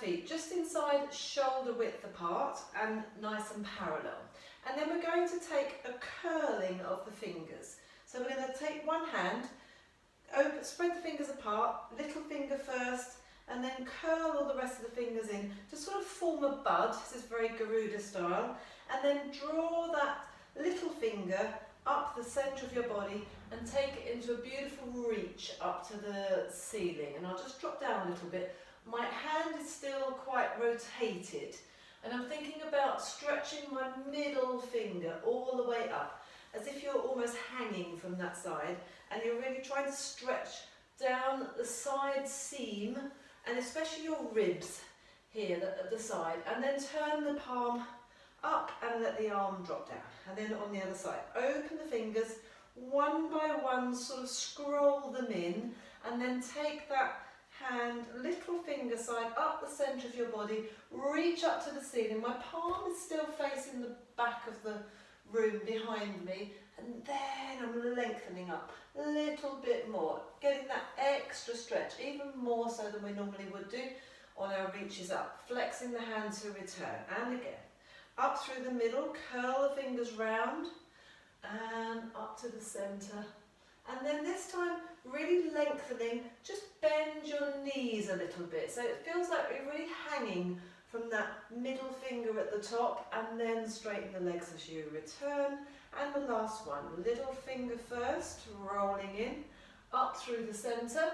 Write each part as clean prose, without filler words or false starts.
feet just inside shoulder width apart and nice and parallel. And then we're going to take a curling of the fingers. So we're going to take one hand, spread the fingers apart, little finger first, and then curl all the rest of the fingers in to sort of form a bud. This is very Garuda-style. And then draw that little finger up the centre of your body and take it into a beautiful reach up to the ceiling. And I'll just drop down a little bit. My hand is still quite rotated, and I'm thinking about stretching my middle finger all the way up, as if you're almost hanging from that side, and you're really trying to stretch down the side seam, and especially your ribs here at the side, and then turn the palm up and let the arm drop down. And then on the other side, open the fingers, one by one, sort of scroll them in, and then take that hand, little finger side, up the centre of your body, reach up to the ceiling. My palm is still facing the back of the room behind me, and then I'm lengthening up a little bit more, getting that extra stretch, even more so than we normally would do on our reaches up, flexing the hand to return, and again, up through the middle, curl the fingers round, and up to the centre. And then this time, really lengthening, just bend your knees a little bit. So it feels like you're really hanging from that middle finger at the top, and then straighten the legs as you return. And the last one, little finger first, rolling in, up through the centre.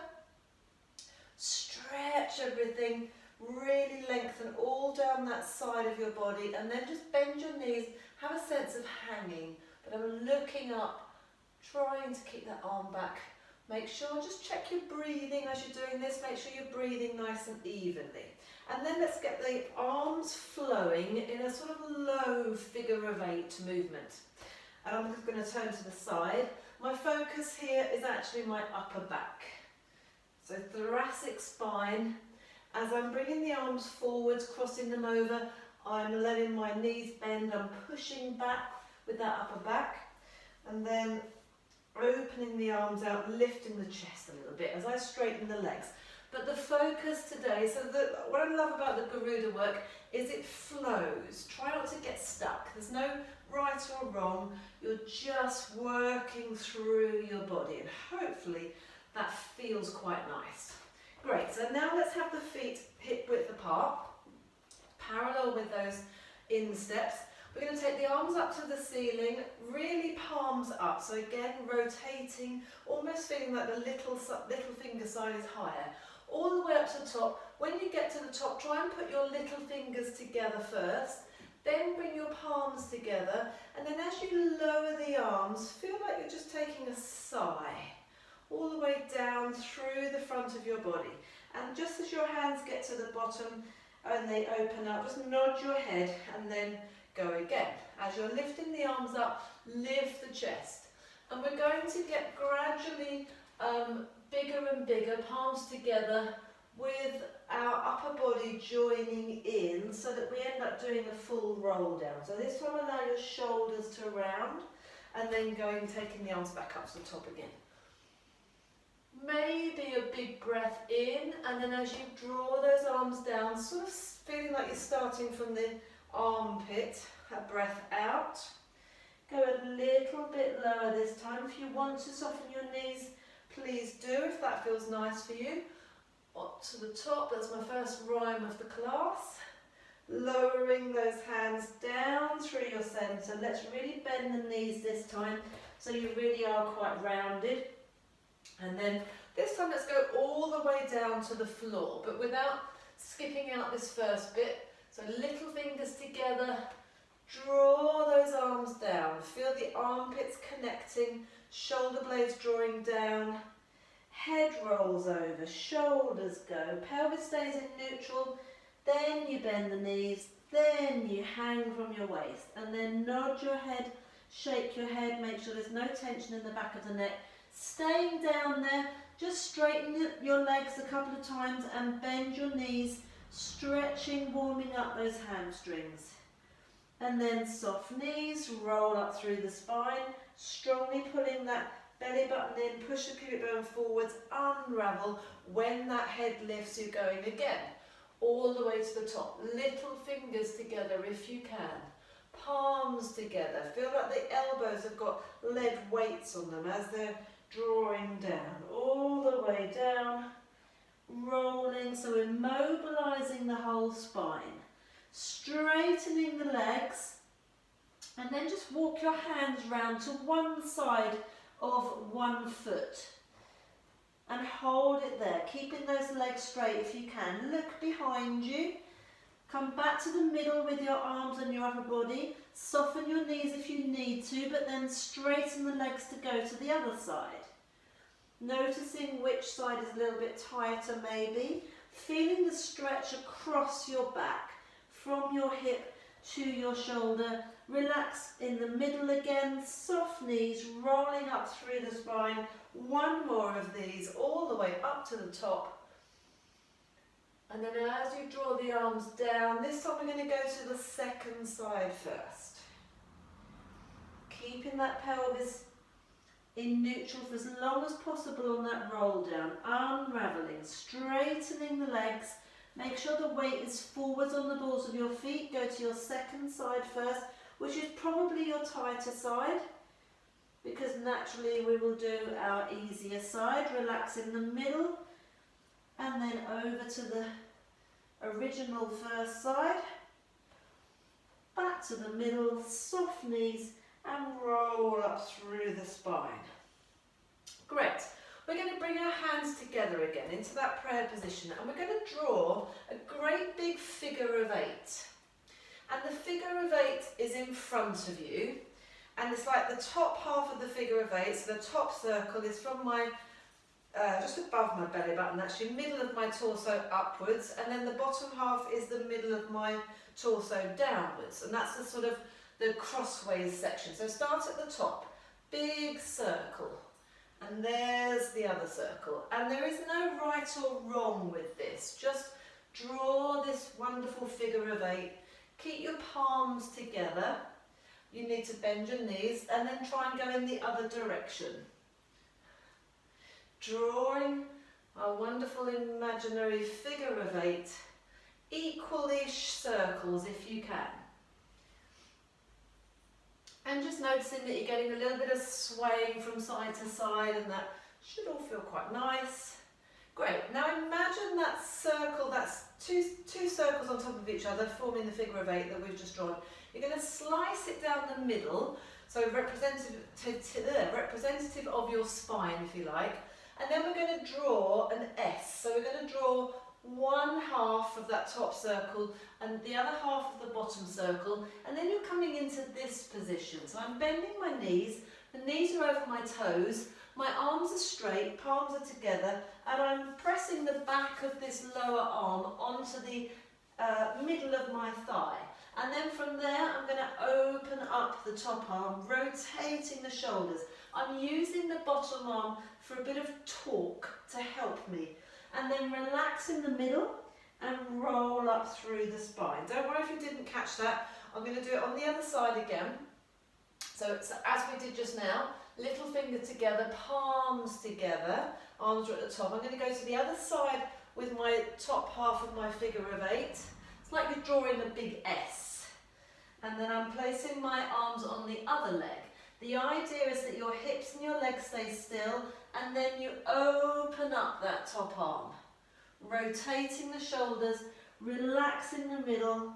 Stretch everything, really lengthen all down that side of your body, and then just bend your knees, have a sense of hanging, but I'm looking up, trying to keep that arm back. Make sure, just check your breathing as you're doing this, make sure you're breathing nice and evenly. And then let's get the arms flowing in a sort of low figure of 8 movement. And I'm just going to turn to the side. My focus here is actually my upper back. So thoracic spine. As I'm bringing the arms forwards, crossing them over, I'm letting my knees bend, I'm pushing back with that upper back. And then opening the arms out, lifting the chest a little bit as I straighten the legs. But the focus today, what I love about the Garuda work is it flows. Try not to get stuck. There's no right or wrong. You're just working through your body, and hopefully that feels quite nice. Great, so now let's have the feet hip width apart, parallel with those insteps. We're going to take the arms up to the ceiling, really palms up. So again, rotating, almost feeling like the little finger side is higher. All the way up to the top. When you get to the top, try and put your little fingers together first. Then bring your palms together. And then as you lower the arms, feel like you're just taking a sigh. All the way down through the front of your body. And just as your hands get to the bottom and they open up, just nod your head and then go again. As you're lifting the arms up, lift the chest. And we're going to get gradually bigger and bigger, palms together with our upper body joining in so that we end up doing a full roll down. So this time allow your shoulders to round and then taking the arms back up to the top again. Maybe a big breath in, and then as you draw those arms down, sort of feeling like you're starting from the armpit, a breath out. Go a little bit lower this time. If you want to soften your knees, please do, if that feels nice for you. Up to the top, that's my first rhyme of the class. Lowering those hands down through your centre. Let's really bend the knees this time, so you really are quite rounded. And then this time let's go all the way down to the floor, but without skipping out this first bit. So little fingers together, draw those arms down, feel the armpits connecting, shoulder blades drawing down, head rolls over, shoulders go, pelvis stays in neutral, then you bend the knees, then you hang from your waist, and then nod your head, shake your head, make sure there's no tension in the back of the neck. Staying down there, just straighten your legs a couple of times and bend your knees, stretching, warming up those hamstrings. And then soft knees, roll up through the spine, strongly pulling that belly button in, push the pubic bone forwards, unravel. When that head lifts, you're going again. all the way to the top. Little fingers together if you can. Palms together. Feel like the elbows have got lead weights on them as they're drawing down. All the way down. Rolling, so we're mobilising the whole spine. Straightening the legs. And then just walk your hands round to one side of one foot. And hold it there, keeping those legs straight if you can. Look behind you. Come back to the middle with your arms and your upper body. Soften your knees if you need to, but then straighten the legs to go to the other side. Noticing which side is a little bit tighter maybe. Feeling the stretch across your back, from your hip to your shoulder. Relax in the middle again, soft knees, rolling up through the spine. One more of these, all the way up to the top. And then as you draw the arms down, this time we're going to go to the second side first. Keeping that pelvis in neutral for as long as possible on that roll down. Unravelling, straightening the legs. Make sure the weight is forwards on the balls of your feet. Go to your second side first, which is probably your tighter side, because naturally we will do our easier side. Relax in the middle and then over to the original first side. Back to the middle, soft knees and roll up through the spine. Great. We're going to bring our hands together again into that prayer position, and we're going to draw a great big figure of 8. And the figure of 8 is in front of you, and it's like the top half of the figure of 8, so the top circle is from my, just above my belly button, actually middle of my torso upwards, and then the bottom half is the middle of my torso downwards, and that's the sort of the crossways section. So start at the top, big circle, and there's the other circle, and there is no right or wrong with this. Just draw this wonderful figure of 8. Keep your palms together. You need to bend your knees and then try and go in the other direction. Drawing a wonderful imaginary figure of 8, equal-ish circles if you can. And just noticing that you're getting a little bit of swaying from side to side, and that should all feel quite nice. Great. Now imagine that circle, that's two circles on top of each other forming the figure of 8 that we've just drawn. You're going to slice it down the middle, so representative of your spine if you like, and then we're going to draw an S. So we're going to draw one half of that top circle and the other half of the bottom circle, and then you're coming into this position. So I'm bending my knees, the knees are over my toes, my arms are straight, palms are together, and I'm pressing the back of this lower arm onto the middle of my thigh. And then from there I'm going to open up the top arm, rotating the shoulders. I'm using the bottom arm for a bit of torque to help me. And then relax in the middle and roll up through the spine. Don't worry if you didn't catch that. I'm going to do it on the other side again. So it's as we did just now, little finger together, palms together, arms are at the top. I'm going to go to the other side with my top half of my figure of 8. It's like you're drawing a big S. And then I'm placing my arms on the other leg. The idea is that your hips and your legs stay still, and then you open up that top arm. Rotating the shoulders, relax in the middle,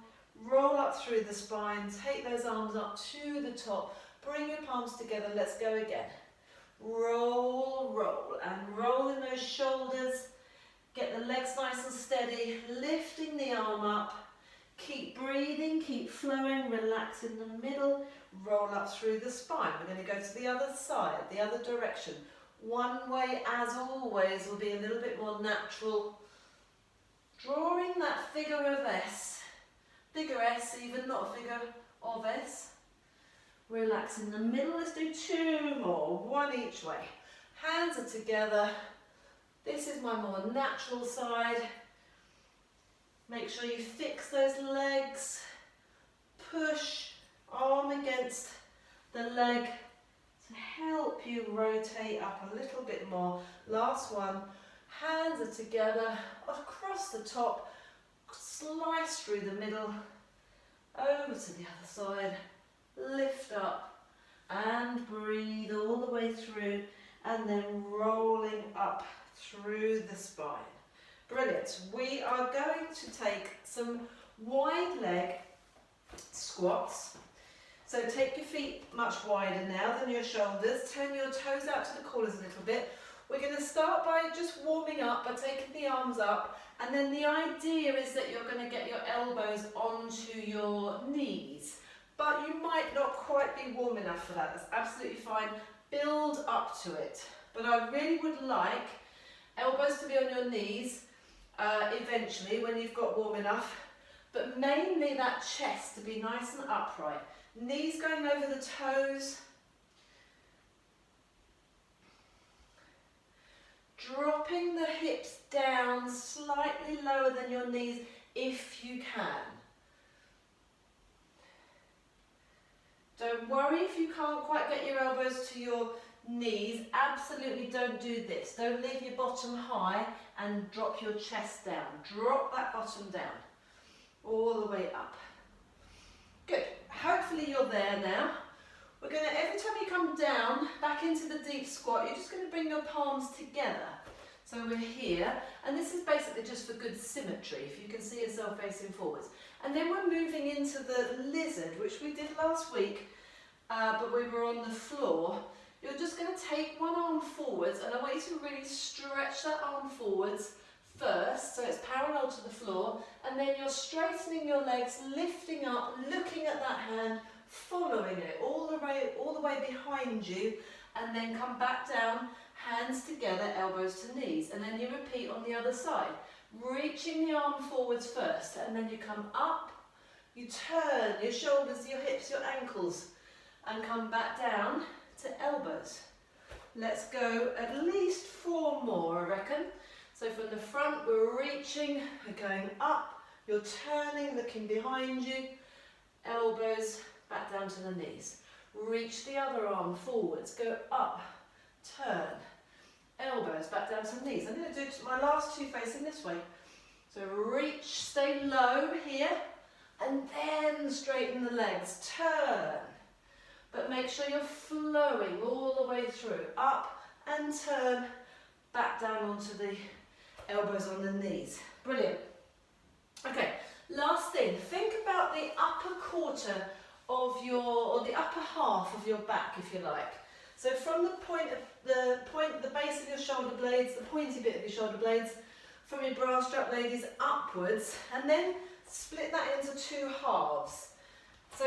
roll up through the spine, take those arms up to the top, bring your palms together, let's go again. Roll, roll, and roll in those shoulders, get the legs nice and steady, lifting the arm up, keep breathing, keep flowing, relax in the middle, roll up through the spine. We're going to go to the other side, the other direction. One way, as always, will be a little bit more natural. Drawing that figure of S, bigger S even, not a figure of S. Relax in the middle, let's do 2 more, one each way. Hands are together. This is my more natural side. Make sure you fix those legs. Push, arm against the leg to help you rotate up a little bit more. Last one. Hands are together, across the top, slice through the middle, over to the other side, lift up and breathe all the way through, and then rolling up through the spine. Brilliant. We are going to take some wide leg squats. So take your feet much wider now than your shoulders. Turn your toes out to the corners a little bit. We're going to start by just warming up, by taking the arms up, and then the idea is that you're going to get your elbows onto your knees. But you might not quite be warm enough for that. That's absolutely fine. Build up to it. But I really would like elbows to be on your knees eventually when you've got warm enough. But mainly that chest to be nice and upright. Knees going over the toes. Dropping the hips down slightly lower than your knees if you can. Don't worry if you can't quite get your elbows to your knees. Absolutely don't do this. Don't leave your bottom high and drop your chest down. Drop that bottom down. All the way up. Good. Hopefully you're there now. We're going to, every time you come down, back into the deep squat, you're just going to bring your palms together. So we're here, and this is basically just for good symmetry, if you can see yourself facing forwards. And then we're moving into the lizard, which we did last week, but we were on the floor. You're just going to take one arm forwards, and I want you to really stretch that arm forwards first, so it's parallel to the floor, and then you're straightening your legs, lifting up, looking at that hand, following it all the way behind you, and then come back down, hands together, elbows to knees, and then you repeat on the other side, reaching the arm forwards first, and then you come up, you turn your shoulders, your hips, your ankles, and come back down to elbows. Let's go at least 4 more, I reckon. So from the front, we're reaching, we're going up, you're turning, looking behind you, elbows back down to the knees. Reach the other arm forwards, go up, turn, elbows back down to the knees. I'm going to do my last 2 facing this way. So reach, stay low here, and then straighten the legs, turn. But make sure you're flowing all the way through, up and turn, back down onto the elbows on the knees. Brilliant. Okay, last thing, think about the upper quarter of your, or the upper half of your back, if you like. So from the base of your shoulder blades, the pointy bit of your shoulder blades, from your bra strap, ladies, upwards, and then split that into 2 halves. So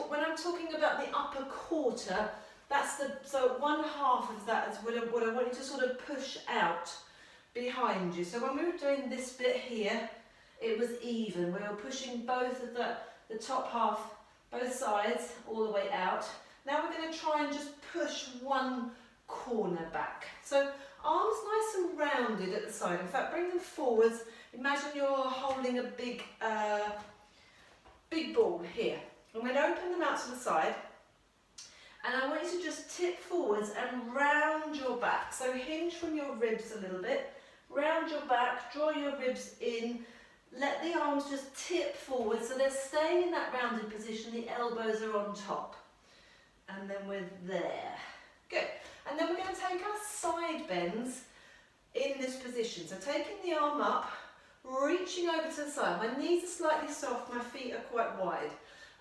when I'm talking about the upper quarter, that's so 1/2 of that is what I want you to sort of push out behind you. So when we were doing this bit here, it was even. We were pushing both of the top half, both sides, all the way out. Now we're going to try and just push one corner back. So arms nice and rounded at the side. In fact, bring them forwards. Imagine you're holding a big ball here. I'm going to open them out to the side. And I want you to just tip forwards and round your back. So hinge from your ribs a little bit. Round your back, draw your ribs in. Let the arms just tip forward so they're staying in that rounded position. The elbows are on top. And then we're there. Good. And then we're going to take our side bends in this position. So taking the arm up, reaching over to the side. My knees are slightly soft, my feet are quite wide.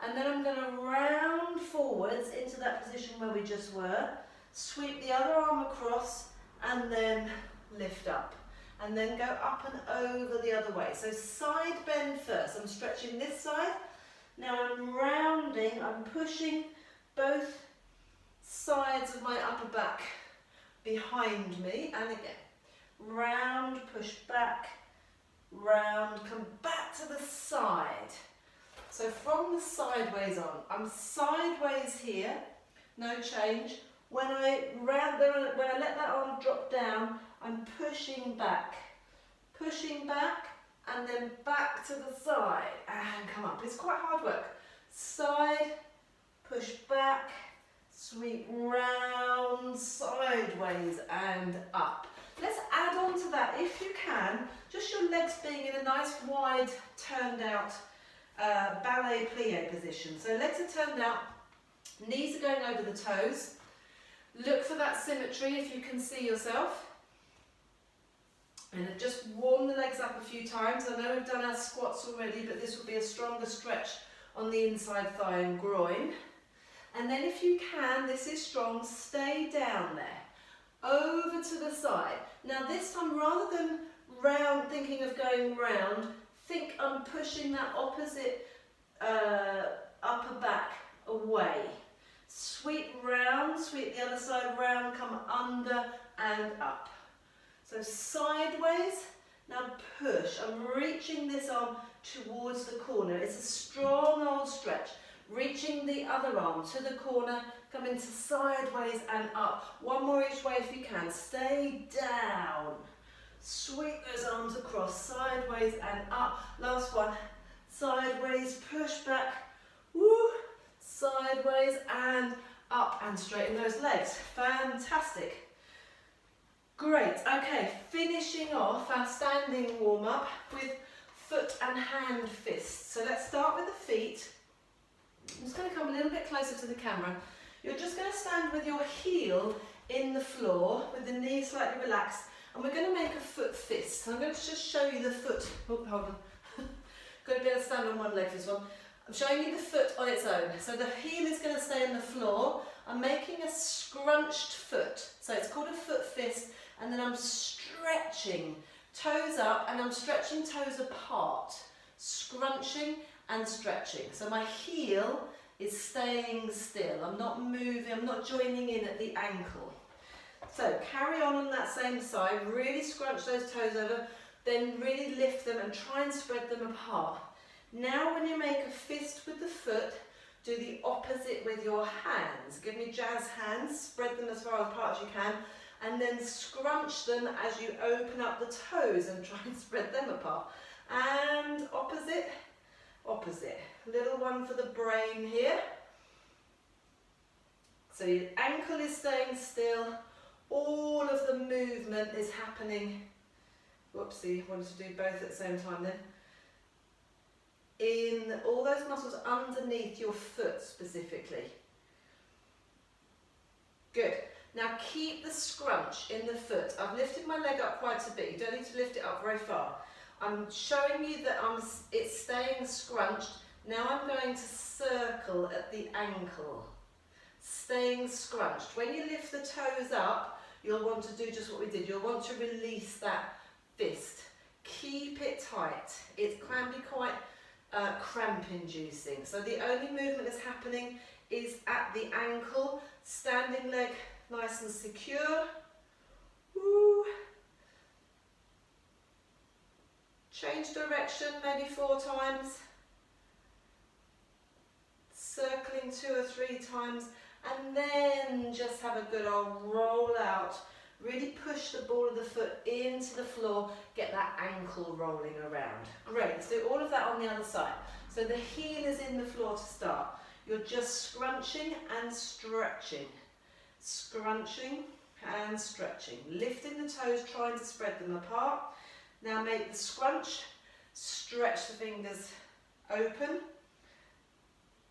And then I'm going to round forwards into that position where we just were. Sweep the other arm across and then lift up. And then go up and over the other way. So side bend first. I'm stretching this side. Now I'm rounding, I'm pushing both sides of my upper back behind me. And again, round, push back, round, come back to the side. So from the sideways on, I'm sideways here, no change. When I let that arm drop down, I'm pushing back, and then back to the side, and come up. It's quite hard work. Side, push back, sweep round, sideways, and up. Let's add on to that, if you can, just your legs being in a nice wide turned out ballet plie position. So legs are turned out, knees are going over the toes. Look for that symmetry if you can see yourself. And just warm the legs up a few times. I know we've done our squats already, but this will be a stronger stretch on the inside thigh and groin. And then if you can, this is strong, stay down there. Over to the side. Now this time, rather than round, thinking of going round, think I'm pushing that opposite upper back away. Sweep round, sweep the other side round, come under and up. So sideways, now push. I'm reaching this arm towards the corner. It's a strong old stretch. Reaching the other arm to the corner, come into sideways and up. One more each way if you can. Stay down. Sweep those arms across, sideways and up. Last one, sideways, push back. Woo. Sideways and up, and straighten those legs. Fantastic. Great. Okay, finishing off our standing warm-up with foot and hand fists. So let's start with the feet. I'm just going to come a little bit closer to the camera. You're just going to stand with your heel in the floor with the knee slightly relaxed, and we're going to make a foot fist. So I'm going to just show you the foot. Oh, hold on. Got to be able to stand on one leg for this one. I'm showing you the foot on its own. So the heel is going to stay on the floor. I'm making a scrunched foot. So it's called a foot fist, and then I'm stretching toes up and I'm stretching toes apart. Scrunching and stretching. So my heel is staying still. I'm not moving, I'm not joining in at the ankle. So carry on that same side, really scrunch those toes over, then really lift them and try and spread them apart. Now when you make a fist with the foot, do the opposite with your hands. Give me jazz hands, spread them as far apart as you can, and then scrunch them as you open up the toes and try and spread them apart. And opposite. Opposite. Little one for the brain here. So your ankle is staying still. All of the movement is happening. Whoopsie, wanted to do both at the same time then. In all those muscles underneath your foot specifically. Good. Now keep the scrunch in the foot. I've lifted my leg up quite a bit. You don't need to lift it up very far. I'm showing you that it's staying scrunched. Now I'm going to circle at the ankle. Staying scrunched. When you lift the toes up, you'll want to do just what we did. You'll want to release that fist. Keep it tight. It can be quite cramp inducing. So the only movement that's happening is at the ankle. Standing leg nice and secure. Woo. Change direction maybe 4 times. Circling 2 or 3 times, and then just have a good old roll out. Really push the ball of the foot into the floor, get that ankle rolling around. Great, let's do all of that on the other side. So the heel is in the floor to start. You're just scrunching and stretching. Scrunching and stretching. Lifting the toes, trying to spread them apart. Now make the scrunch, stretch the fingers open.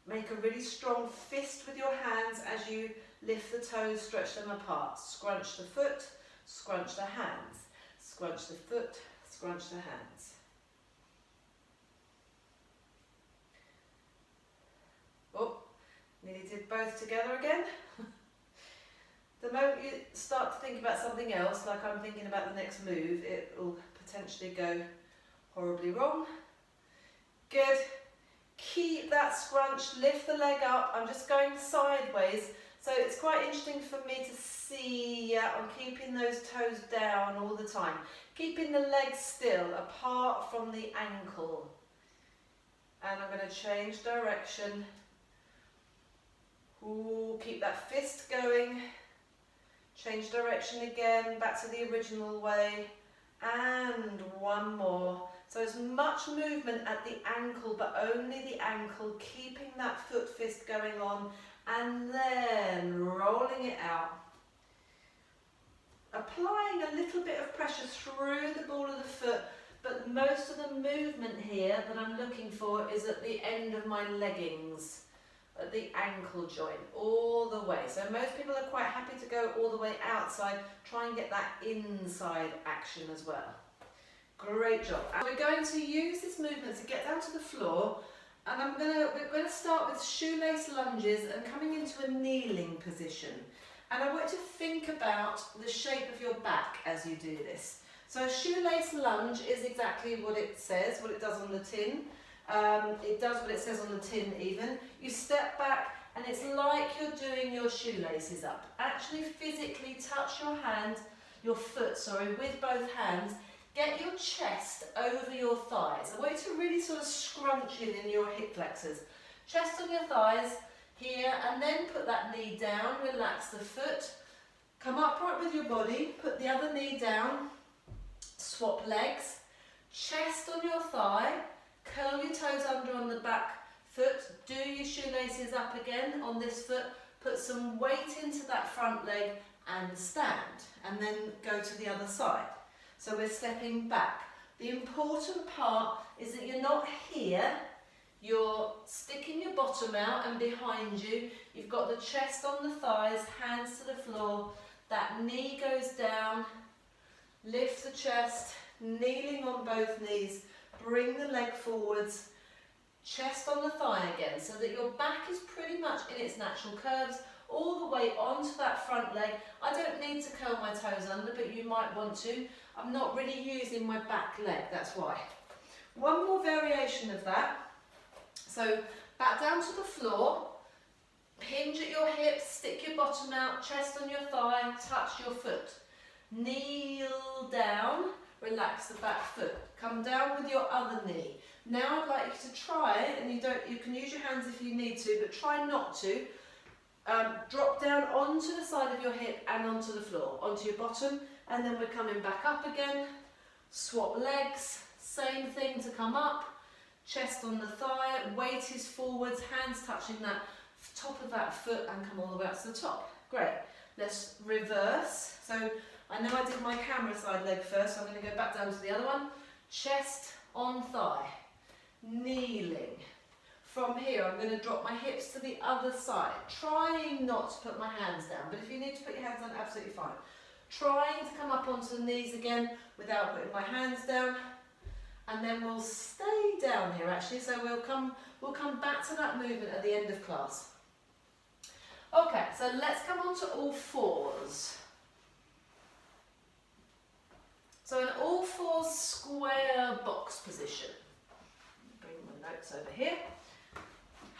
Make a really strong fist with your hands as you lift the toes, stretch them apart. Scrunch the foot, scrunch the hands. Scrunch the foot, scrunch the hands. Oh, nearly did both together again. The moment you start to think about something else, like I'm thinking about the next move, it will potentially go horribly wrong. Good. Keep that scrunch, lift the leg up. I'm just going sideways, so it's quite interesting for me to see. Yeah, I'm keeping those toes down all the time. Keeping the leg still, apart from the ankle. And I'm going to change direction. Ooh, keep that fist going. Change direction again, back to the original way. And one more. So as much movement at the ankle, but only the ankle, keeping that foot fist going on, and then rolling it out. applying a little bit of pressure through the ball of the foot, but most of the movement here that I'm looking for is at the end of my leggings, at the ankle joint, all the way. So most people are quite happy to go all the way outside, try and get that inside action as well. Great job. And we're going to use this movement to get down to the floor, and we're going to start with shoelace lunges and coming into a kneeling position. And I want you to think about the shape of your back as you do this. So a shoelace lunge is exactly what it says, what it does on the tin. It does what it says on the tin even. You step back and it's like you're doing your shoelaces up. Actually physically touch your foot, with both hands. Get your chest over your thighs. I want you to really sort of scrunch in your hip flexors. Chest on your thighs here, and then put that knee down, relax the foot. Come upright with your body, put the other knee down, swap legs. Chest on your thigh, curl your toes under on the back foot, do your shoelaces up again on this foot, put some weight into that front leg and stand, and then go to the other side. So we're stepping back. The important part is that you're not here, you're sticking your bottom out, and behind you, you've got the chest on the thighs, hands to the floor, that knee goes down, lift the chest, kneeling on both knees, bring the leg forwards, chest on the thigh again, so that your back is pretty much in its natural curves, all the way onto that front leg. I don't need to curl my toes under, but you might want to. I'm not really using my back leg, that's why. One more variation of that. So back down to the floor, hinge at your hips, stick your bottom out, chest on your thigh, touch your foot. Kneel down, relax the back foot. Come down with your other knee. Now I'd like you to try, and you can use your hands if you need to, but try not to. Drop down onto the side of your hip and onto the floor, onto your bottom, and then we're coming back up again. Swap legs, same thing to come up, chest on the thigh, weight is forwards, hands touching that top of that foot and come all the way up to the top. Great. Let's reverse. So I know I did my camera side leg first, so I'm going to go back down to the other one. Chest on thigh, kneeling. From here, I'm going to drop my hips to the other side, trying not to put my hands down, but if you need to put your hands down, absolutely fine. Trying to come up onto the knees again without putting my hands down, and then we'll stay down here actually, so we'll come back to that movement at the end of class. Okay, so let's come on to all fours. So an all fours square box position. Bring my notes over here.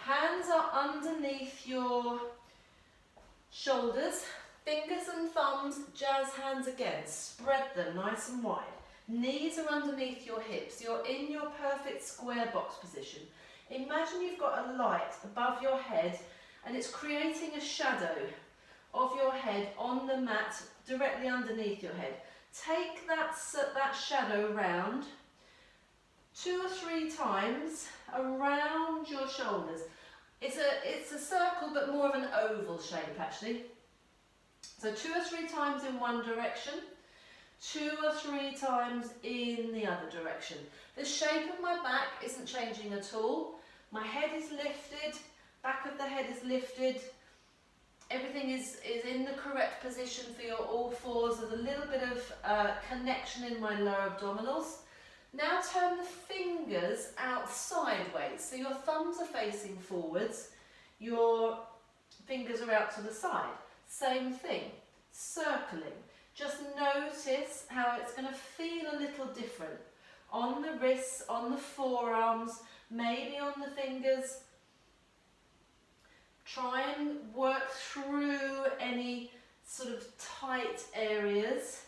Hands are underneath your shoulders, fingers and thumbs, jazz hands again, spread them nice and wide. Knees are underneath your hips, you're in your perfect square box position. Imagine you've got a light above your head and it's creating a shadow of your head on the mat directly underneath your head. Take that shadow round 2 or 3 times around your shoulders. It's a circle, but more of an oval shape actually. So 2 or 3 times in one direction, 2 or 3 times in the other direction. The shape of my back isn't changing at all. My head is lifted, back of the head is lifted. Everything is in the correct position for your all fours. There's a little bit of connection in my lower abdominals. Now turn the fingers out sideways, so your thumbs are facing forwards, your fingers are out to the side. Same thing, circling. Just notice how it's going to feel a little different on the wrists, on the forearms, maybe on the fingers. Try and work through any sort of tight areas.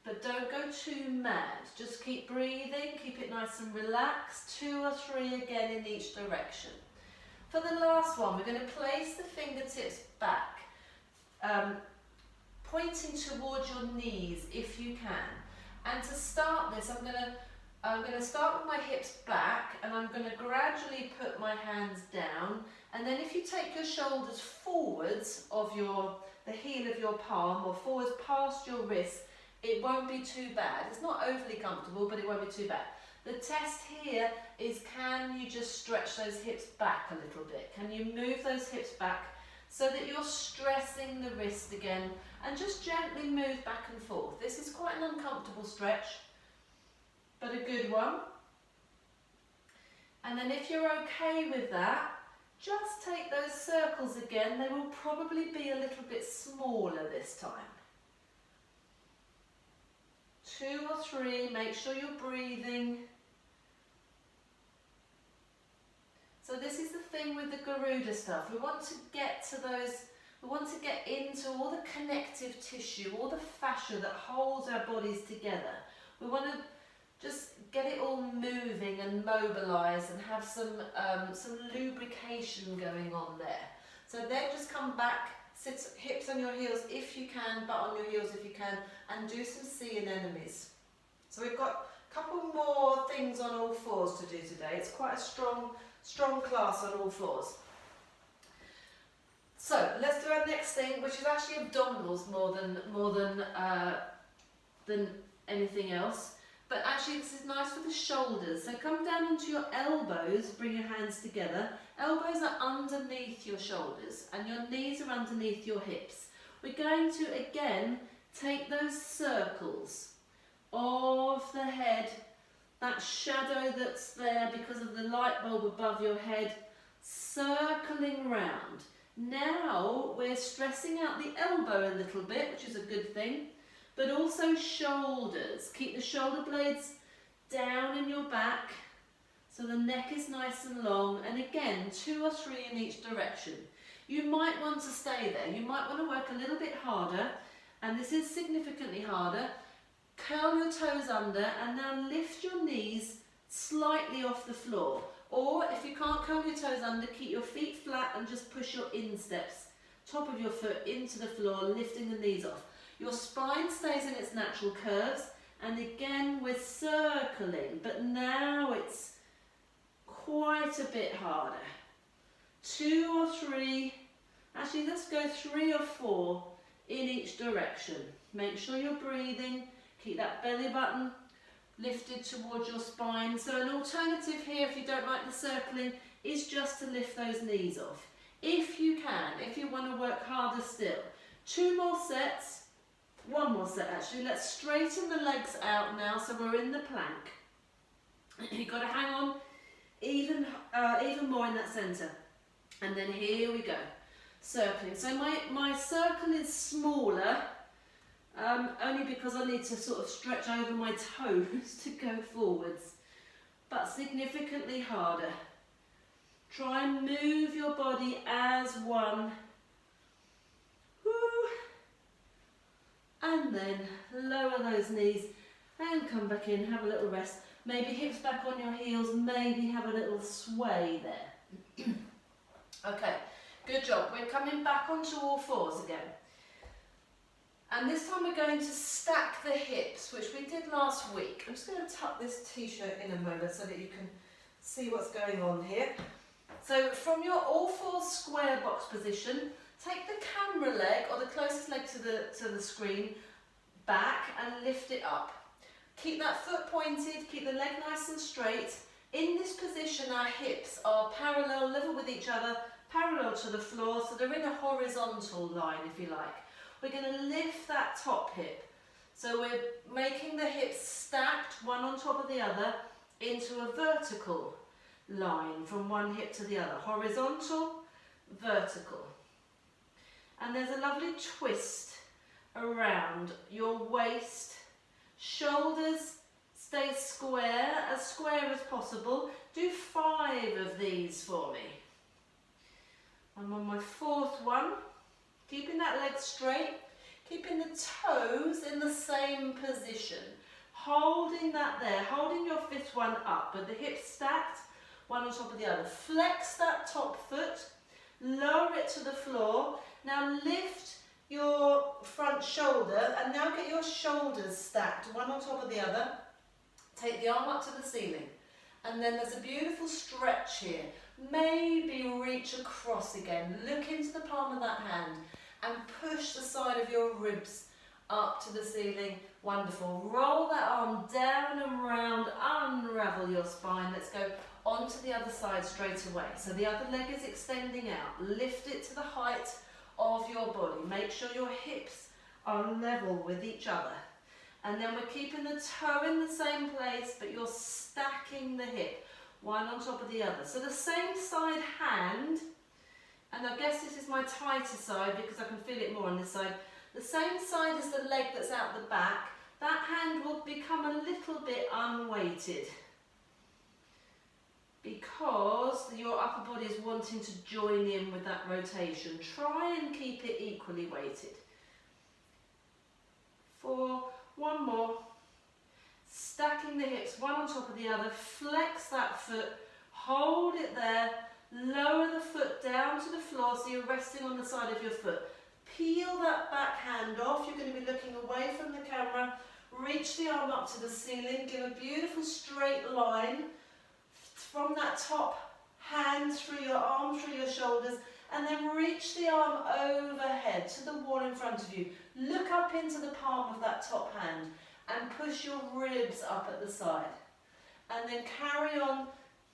But don't go too mad, just keep breathing, keep it nice and relaxed, 2 or 3 again in each direction. For the last one, we're going to place the fingertips back, pointing towards your knees if you can. And to start this, I'm going to start with my hips back, and I'm going to gradually put my hands down, and then if you take your shoulders forwards of the heel of your palm or forwards past your wrist, it won't be too bad. It's not overly comfortable, but it won't be too bad. The test here is, can you just stretch those hips back a little bit? Can you move those hips back so that you're stressing the wrist again, and just gently move back and forth. This is quite an uncomfortable stretch, but a good one. And then if you're okay with that, just take those circles again. They will probably be a little bit smaller this time. 2 or 3, make sure you're breathing. So this is the thing with the Garuda stuff. We want to get to those, we want to get into all the connective tissue, all the fascia that holds our bodies together. We want to just get it all moving and mobilised and have some lubrication going on there. So then just come back, sit hips on your heels if you can, butt on your heels if you can, and do some sea anemones. So we've got a couple more things on all fours to do today. It's quite a strong class on all fours. So let's do our next thing, which is actually abdominals more than anything else. But actually this is nice for the shoulders. So come down onto your elbows, bring your hands together. Elbows are underneath your shoulders and your knees are underneath your hips. We're going to again take those circles of the head, that shadow that's there because of the light bulb above your head, circling round. Now we're stressing out the elbow a little bit, which is a good thing, but also shoulders. Keep the shoulder blades down in your back so the neck is nice and long, and again 2 or 3 in each direction. You might want to stay there, you might want to work a little bit harder, and this is significantly harder. Curl your toes under and now lift your knees slightly off the floor. Or if you can't curl your toes under, keep your feet flat and just push your insteps, top of your foot into the floor, lifting the knees off. Your spine stays in its natural curves, and again we're circling, but now it's quite a bit harder. 2 or 3, actually let's go 3 or 4 in each direction. Make sure you're breathing. Keep that belly button lifted towards your spine. So an alternative here, if you don't like the circling, is just to lift those knees off. If you can, if you want to work harder still. 2 more sets, 1 more set actually. Let's straighten the legs out now so we're in the plank. You've got to hang on even more in that centre. And then here we go, circling. So my circle is smaller, only because I need to sort of stretch over my toes to go forwards, but significantly harder. Try and move your body as one. Woo. And then lower those knees and come back in, have a little rest. Maybe hips back on your heels, maybe have a little sway there. Okay, good job. We're coming back onto all fours again. And this time we're going to stack the hips, which we did last week. I'm just going to tuck this t-shirt in a moment so that you can see what's going on here. So from your all fours square box position, take the camera leg or the closest leg to the screen back and lift it up. Keep that foot pointed, keep the leg nice and straight. In this position our hips are parallel, level with each other, parallel to the floor, so they're in a horizontal line if you like. We're going to lift that top hip. So we're making the hips stacked, one on top of the other, into a vertical line from one hip to the other. Horizontal, vertical. And there's a lovely twist around your waist. Shoulders stay square as possible. Do 5 of these for me. I'm on my 4th one. Keeping that leg straight, keeping the toes in the same position. Holding that there, holding your 5th one up, but the hips stacked, one on top of the other. Flex that top foot, lower it to the floor. Now lift your front shoulder and now get your shoulders stacked, one on top of the other. Take the arm up to the ceiling And then there's a beautiful stretch here. Maybe reach across again. Look into the palm of that hand and push the side of your ribs up to the ceiling. Wonderful. Roll that arm down and round, unravel your spine. Let's go onto the other side straight away. So the other leg is extending out. Lift it to the height of your body. Make sure your hips are level with each other. And then we're keeping the toe in the same place, but you're stacking the hip, one on top of the other. So the same side hand, and I guess this is my tighter side because I can feel it more on this side. The same side as the leg that's out the back, that hand will become a little bit unweighted because your upper body is wanting to join in with that rotation. Try and keep it equally weighted. 4, one more. Stacking the hips one on top of the other. Flex that foot, hold it there, lower the foot down to the floor so you're resting on the side of your foot. Peel that back hand off. You're going to be looking away from the camera. Reach the arm up to the ceiling. Give a beautiful straight line from that top hand through your arm, through your shoulders, and then reach the arm overhead to the wall in front of you. Look up into the palm of that top hand and push your ribs up at the side. And then carry on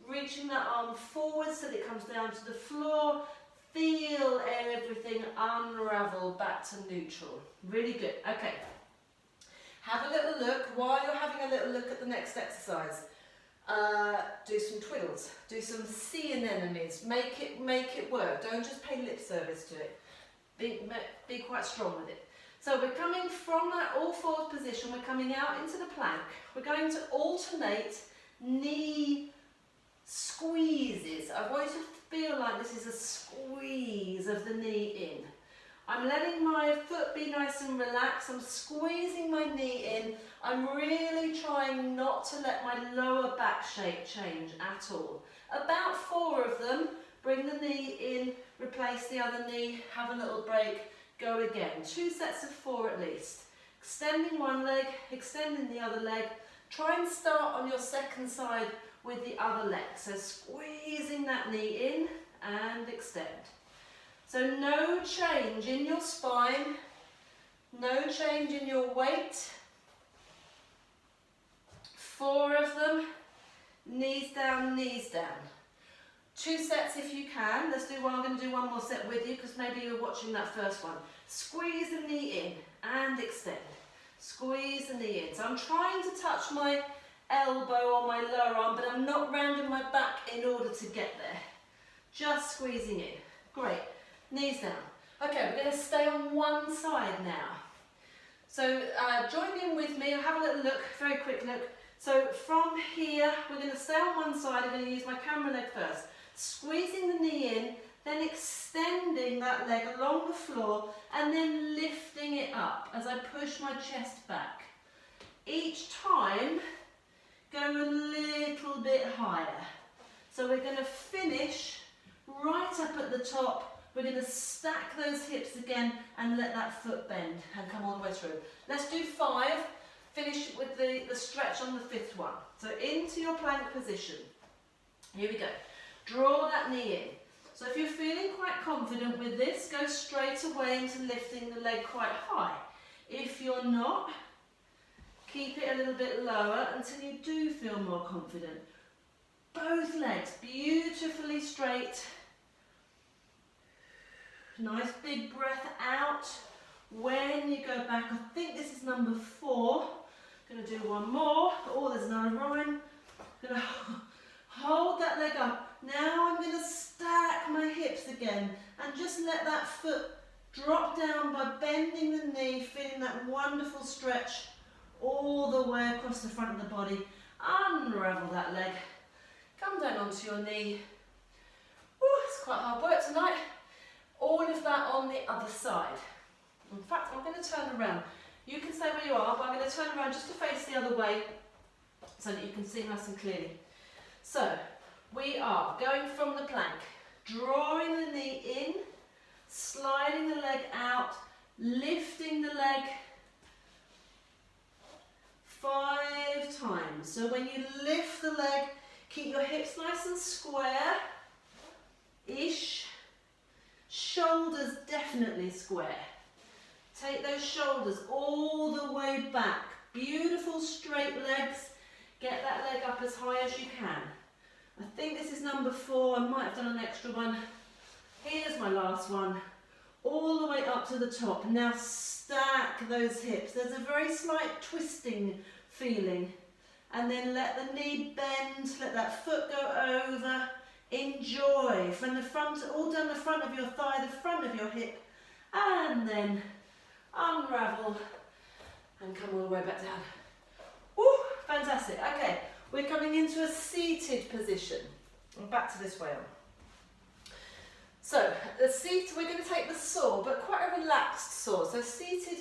reaching that arm forward so that it comes down to the floor. Feel everything unravel back to neutral. Really good. Okay. Have a little look. While you're having a little look at the next exercise, do some twiddles. Do some sea anemones. Make it work. Don't just pay lip service to it. Be quite strong with it. So we're coming from that all fours position. We're coming out into the plank. We're going to alternate knee squeezes. I want you to feel like this is a squeeze of the knee in. I'm letting my foot be nice and relaxed. I'm squeezing my knee in. I'm really trying not to let my lower back shape change at all. About 4 of them. Bring the knee in, replace the other knee, have a little break, go again. 2 sets of 4 at least. Extending one leg, extending the other leg. Try and start on your second side with the other leg. So squeezing that knee in and extend. So no change in your spine, no change in your weight. 4 of them, knees down, knees down. 2 sets if you can. Let's do one. I'm going to do one more set with you because maybe you're watching that first one. Squeeze the knee in and extend. Squeeze the knee in. So I'm trying to touch my elbow on my lower arm, but I'm not rounding my back in order to get there. Just squeezing in. Great. Knees down. Okay, we're going to stay on one side now. So join in with me. Have a little look, very quick look. So from here, we're going to stay on one side. I'm going to use my camera leg first. Squeezing the knee in, then extending that leg along the floor, and then lifting it up as I push my chest back. Each time, go a little bit higher. So we're going to finish right up at the top. We're going to stack those hips again and let that foot bend and come all the way through. Let's do 5. Finish with the stretch on the 5th one. So into your plank position. Here we go. Draw that knee in. So if you're feeling quite confident with this, go straight away into lifting the leg quite high. If you're not, keep it a little bit lower until you do feel more confident. Both legs beautifully straight. Nice big breath out. When you go back, I think this is number 4. Going to do one more. Oh, there's another rhyme. Going to hold that leg up. Now I'm going to stack my hips again and just let that foot drop down by bending the knee, feeling that wonderful stretch all the way across the front of the body. Unravel that leg. Come down onto your knee. Ooh, it's quite hard work tonight. All of that on the other side. In fact, I'm going to turn around. You can stay where you are, but I'm going to turn around just to face the other way so that you can see nice and clearly. So, we are going from the plank, drawing the knee in, sliding the leg out, lifting the leg 5 times. So when you lift the leg, Keep your hips nice and square-ish. Shoulders definitely square. Take those shoulders all the way back. Beautiful straight legs. Get that leg up as high as you can. I think this is number 4. I might have done an extra one. Here's my last one. All the way up to the top. Now stack those hips. There's a very slight twisting feeling. And then let the knee bend, let that foot go over. Enjoy from the front, all down the front of your thigh, the front of your hip. And then unravel and come all the way back down. Woo, fantastic. Okay, we're coming into a seated position. And back to this way on. So, the seat, we're going to take the saw, but quite a relaxed saw. So seated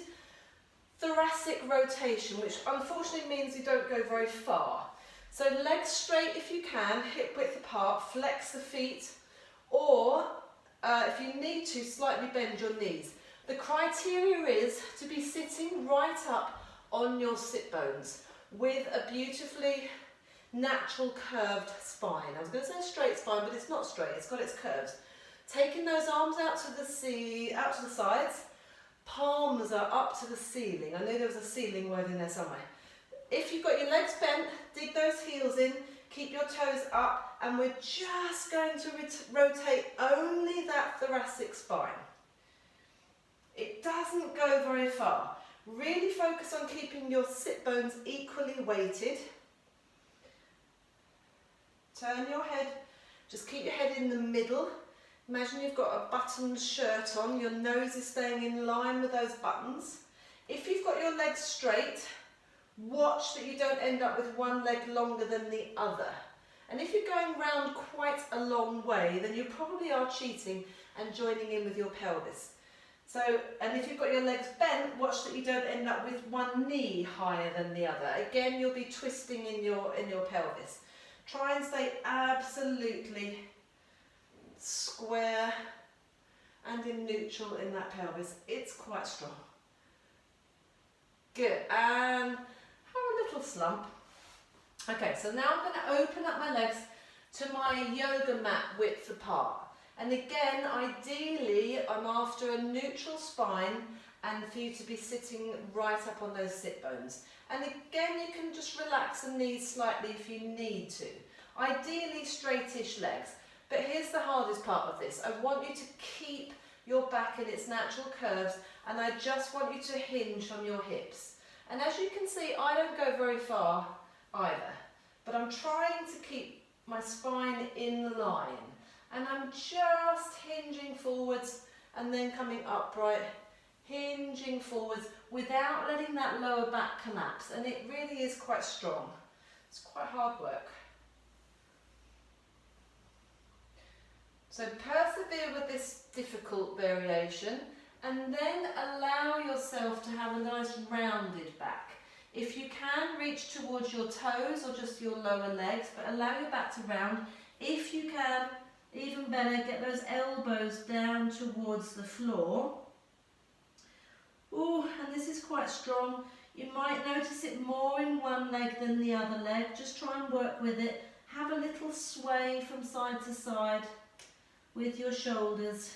thoracic rotation, which unfortunately means you don't go very far. So legs straight if you can, hip width apart, flex the feet, or if you need to, slightly bend your knees. The criteria is to be sitting right up on your sit bones with a beautifully natural curved spine. I was going to say straight spine, but it's not straight, it's got its curves. Taking those arms out to the sides, palms are up to the ceiling. I knew there was a ceiling word in there somewhere. If you've got your legs bent, dig those heels in, keep your toes up, and we're just going to rotate only that thoracic spine. It doesn't go very far. Really focus on keeping your sit bones equally weighted. Turn your head, just keep your head in the middle. Imagine you've got a buttoned shirt on, your nose is staying in line with those buttons. If you've got your legs straight, watch that you don't end up with one leg longer than the other. And if you're going round quite a long way, then you probably are cheating and joining in with your pelvis. So, and if you've got your legs bent, watch that you don't end up with one knee higher than the other. Again, you'll be twisting in your pelvis. Try and stay absolutely square and in neutral in that pelvis. It's quite strong. Good, and have a little slump. Okay, so now I'm going to open up my legs to my yoga mat width apart. And again, ideally, I'm after a neutral spine and for you to be sitting right up on those sit bones. And again, you can just relax the knees slightly if you need to. Ideally, straightish legs. But here's the hardest part of this. I want you to keep your back in its natural curves, and I just want you to hinge on your hips. And as you can see, I don't go very far either, but I'm trying to keep my spine in line. And I'm just hinging forwards and then coming upright, hinging forwards without letting that lower back collapse. And it really is quite strong. It's quite hard work. So persevere with this difficult variation and then allow yourself to have a nice rounded back. If you can, reach towards your toes or just your lower legs, but allow your back to round. If you can, even better, get those elbows down towards the floor. Oh, and this is quite strong. You might notice it more in one leg than the other leg. Just try and work with it. Have a little sway from side to side with your shoulders.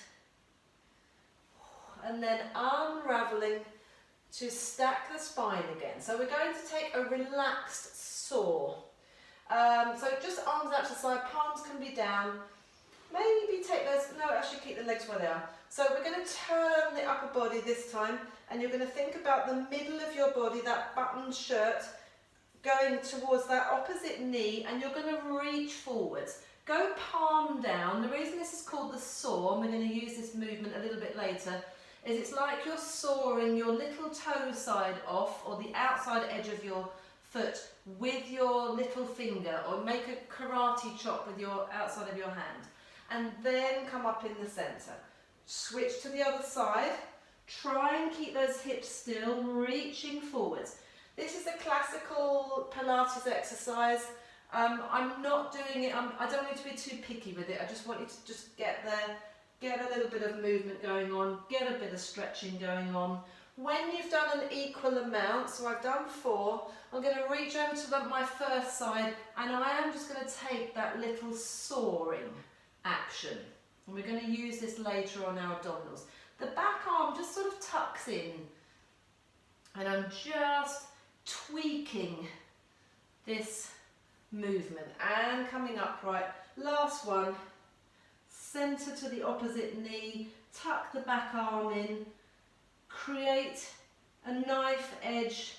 And then unraveling to stack the spine again. So we're going to take a relaxed saw. So just arms out to the side, palms can be down. Maybe take those, no, actually keep the legs where they are. So we're going to turn the upper body this time, and you're going to think about the middle of your body, that buttoned shirt, going towards that opposite knee, and you're going to reach forwards. Go palm down. The reason this is called the saw, and we're going to use this movement a little bit later, is it's like you're sawing your little toe side off, or the outside edge of your foot, with your little finger, or make a karate chop with your outside of your hand. And then come up in the centre. Switch to the other side. Try and keep those hips still, reaching forwards. This is a classical Pilates exercise. I'm not doing it, I don't want you to be too picky with it. I just want you to just get there, get a little bit of movement going on, get a bit of stretching going on. When you've done an equal amount, so I've done 4, I'm going to reach over to my first side and I am just going to take that little soaring action. And we're going to use this later on our abdominals. The back arm just sort of tucks in and I'm just tweaking this movement and coming upright. Last one, centre to the opposite knee, tuck the back arm in, create a knife edge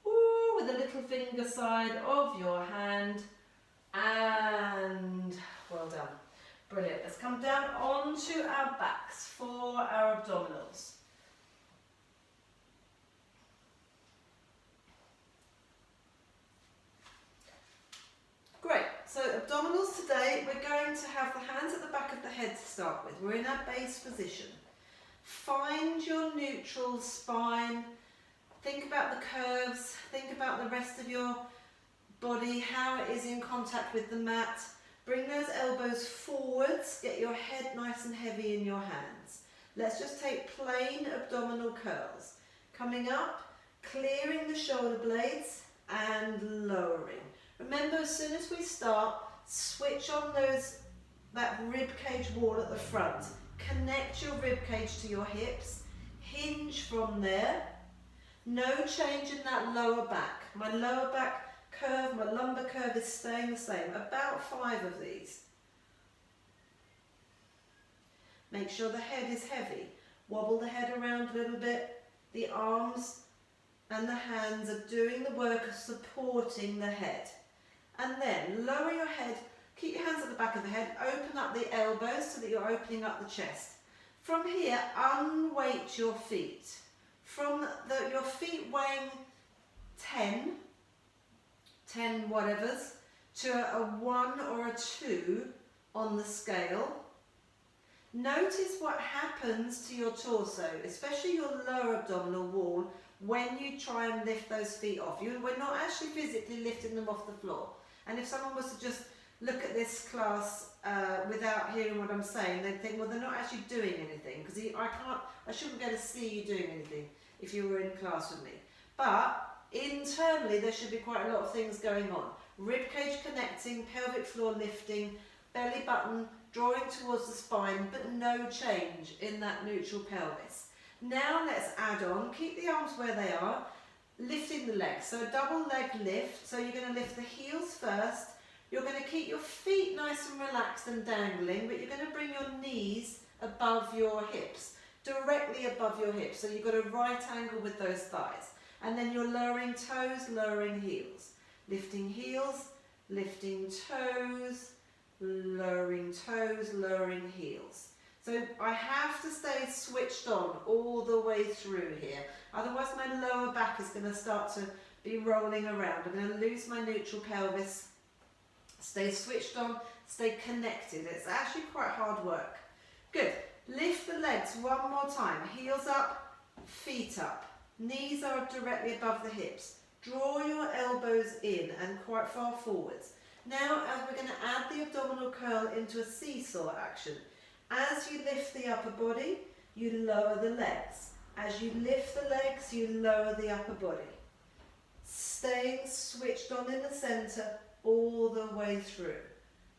with the little finger side of your hand, and well done. Brilliant. Let's come down onto our backs for our abdominals. Great. So abdominals today, we're going to have the hands at the back of the head to start with. We're in our base position. Find your neutral spine. Think about the curves. Think about the rest of your body, how it is in contact with the mat. Bring those elbows forwards. Get your head nice and heavy in your hands. Let's just take plain abdominal curls. Coming up, clearing the shoulder blades and lowering. Remember, as soon as we start, switch on that rib cage wall at the front. Connect your rib cage to your hips. Hinge from there. No change in that lower back. My lower back curve, my lumbar curve is staying the same. About 5 of these. Make sure the head is heavy. Wobble the head around a little bit. The arms and the hands are doing the work of supporting the head. And then lower your head. Keep your hands at the back of the head. Open up the elbows so that you're opening up the chest. From here, unweight your feet. From your feet weighing 10 whatevers, to a 1 or a 2 on the scale. Notice what happens to your torso, especially your lower abdominal wall, when you try and lift those feet off. We're not actually physically lifting them off the floor. And if someone was to just look at this class without hearing what I'm saying, they'd think, well, they're not actually doing anything, because I shouldn't be able to see you doing anything if you were in class with me. But internally, there should be quite a lot of things going on. Rib cage connecting, pelvic floor lifting, belly button drawing towards the spine, but no change in that neutral pelvis. Now let's add on, keep the arms where they are, lifting the legs. So a double leg lift, so you're going to lift the heels first. You're going to keep your feet nice and relaxed and dangling, but you're going to bring your knees above your hips, directly above your hips. So you've got a right angle with those thighs. And then you're lowering toes, lowering heels. Lifting heels, lifting toes, lowering heels. So I have to stay switched on all the way through here. Otherwise my lower back is going to start to be rolling around. I'm going to lose my neutral pelvis. Stay switched on, stay connected. It's actually quite hard work. Good. Lift the legs one more time. Heels up, feet up. Knees are directly above the hips. Draw your elbows in and quite far forwards. Now, as we're going to add the abdominal curl into a seesaw action. As you lift the upper body, you lower the legs. As you lift the legs, you lower the upper body. Staying switched on in the centre all the way through.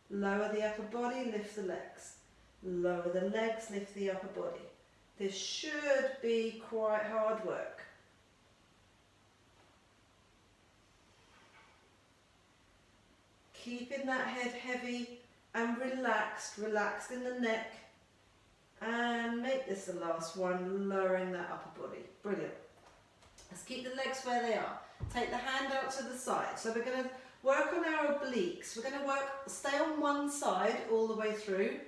Lower the upper body, lift the legs. Lower the legs, lift the upper body. This should be quite hard work. Keeping that head heavy and relaxed in the neck. And make this the last one, lowering that upper body. Brilliant. Let's keep the legs where they are. Take the hand out to the side. So we're going to work on our obliques. We're going to stay on one side all the way through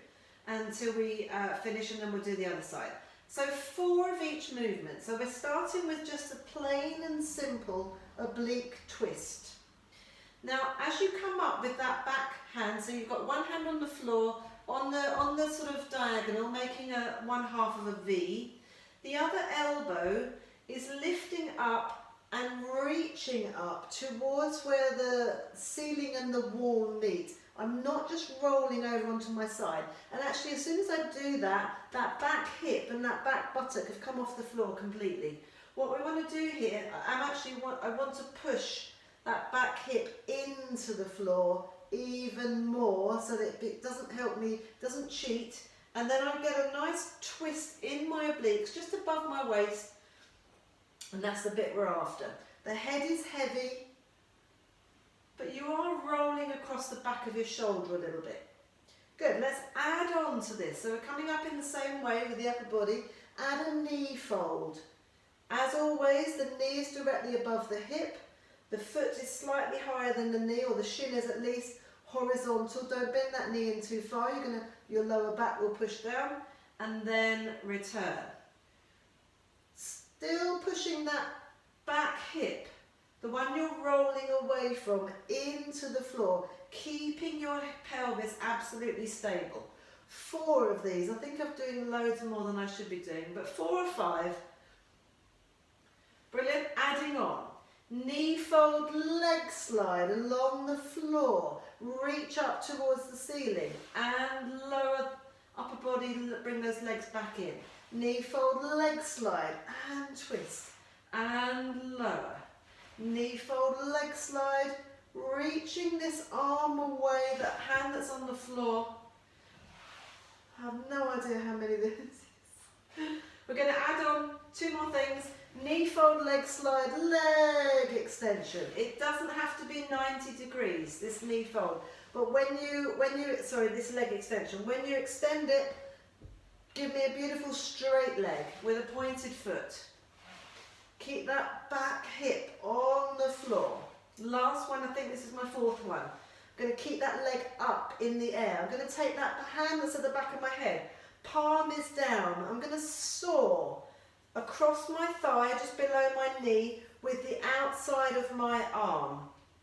until we finish, and then we'll do the other side. So 4 of each movement. So we're starting with just a plain and simple oblique twist. Now, as you come up with that back hand, so you've got one hand on the floor, on the sort of diagonal, making one half of a V. The other elbow is lifting up and reaching up towards where the ceiling and the wall meet. I'm not just rolling over onto my side. And actually, as soon as I do that, that back hip and that back buttock have come off the floor completely. What we want to do here, I want to push that back hip into the floor even more so that it doesn't help me, doesn't cheat. And then I get a nice twist in my obliques just above my waist. And that's the bit we're after. The head is heavy, but you are rolling across the back of your shoulder a little bit. Good, let's add on to this. So we're coming up in the same way with the upper body. Add a knee fold. As always, the knee is directly above the hip. The foot is slightly higher than the knee, or the shin is at least horizontal. Don't bend that knee in too far. Your lower back will push down. And then return. Still pushing that back hip, the one you're rolling away from, into the floor, keeping your pelvis absolutely stable. 4 of these. I think I'm doing loads more than I should be doing, but 4 or 5. Brilliant. Adding on. Knee fold, leg slide along the floor. Reach up towards the ceiling and lower upper body, bring those legs back in. Knee fold, leg slide and twist and lower. Knee fold, leg slide, reaching this arm away, that hand that's on the floor. I have no idea how many this is. We're going to add on 2 more things. Knee fold, leg slide, leg extension. It doesn't have to be 90 degrees, this knee fold. But this leg extension, when you extend it, give me a beautiful straight leg with a pointed foot. Keep that back hip on the floor. Last one, I think this is my 4th one. I'm going to keep that leg up in the air. I'm going to take that hand that's at the back of my head. Palm is down. I'm going to soar across my thigh, just below my knee, with the outside of my arm.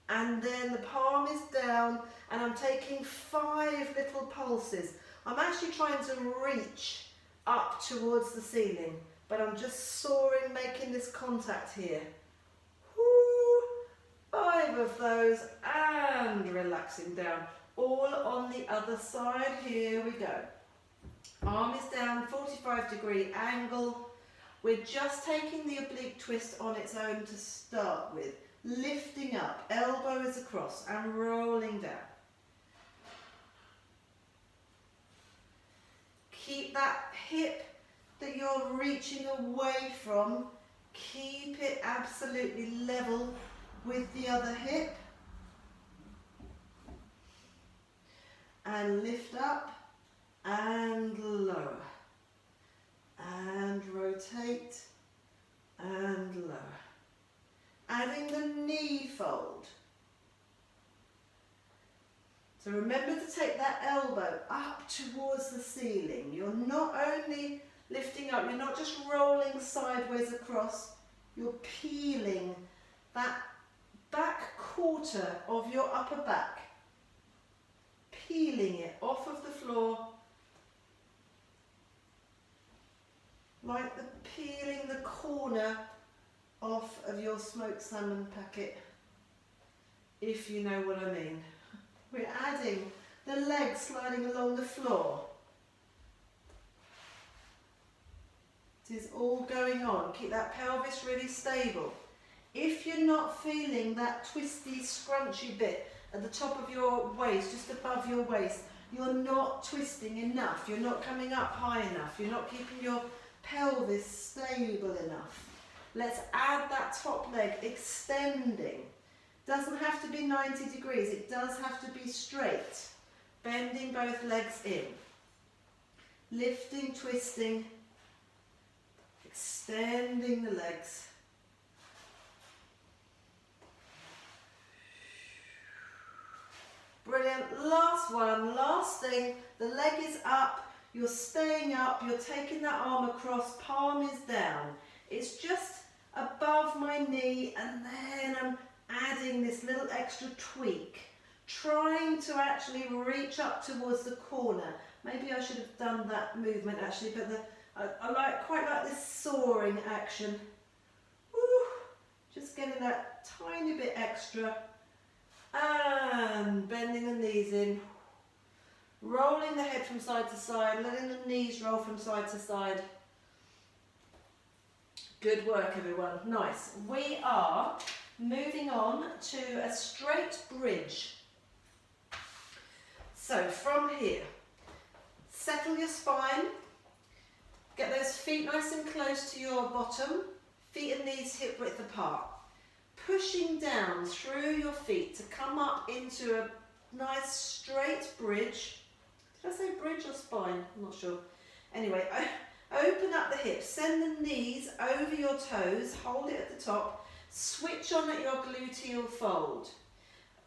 And then the palm is down, and I'm taking 5 little pulses. I'm actually trying to reach up towards the ceiling, but I'm just soaring, making this contact here. Woo! 5 of those, and relaxing down. All on the other side. Here we go. Arm is down, 45-degree angle. We're just taking the oblique twist on its own to start with. Lifting up, elbow is across, and rolling down. Keep that hip that you're reaching away from, keep it absolutely level with the other hip. And lift up and lower. And rotate and lower. Adding the knee fold. So remember to take that elbow up towards the ceiling. You're not only lifting up, you're not just rolling sideways across, you're peeling that back quarter of your upper back. Peeling it off of the floor, like peeling the corner off of your smoked salmon packet, if you know what I mean. We're adding the legs sliding along the floor. It is all going on. Keep that pelvis really stable. If you're not feeling that twisty, scrunchy bit at the top of your waist, just above your waist, you're not twisting enough. You're not coming up high enough. You're not keeping your pelvis stable enough. Let's add that top leg extending. Doesn't have to be 90 degrees. It does have to be straight. Bending both legs in. Lifting, twisting, extending the legs. Brilliant. Last one, last thing. The leg is up. You're staying up. You're taking that arm across. Palm is down. It's just above my knee, and then I'm adding this little extra tweak, trying to actually reach up towards the corner. Maybe I should have done that movement actually, but I quite like this soaring action. Woo! Just getting that tiny bit extra And bending the knees in, rolling the head from side to side, letting the knees roll from side to side. Good work, everyone. Nice. We are moving on to a straight bridge. So from here, settle your spine, get those feet nice and close to your bottom, feet and knees hip width apart. Pushing down through your feet to come up into a nice straight bridge. Did I say bridge or spine? I'm not sure. Anyway, open up the hips, send the knees over your toes, hold it at the top, switch on at your gluteal fold.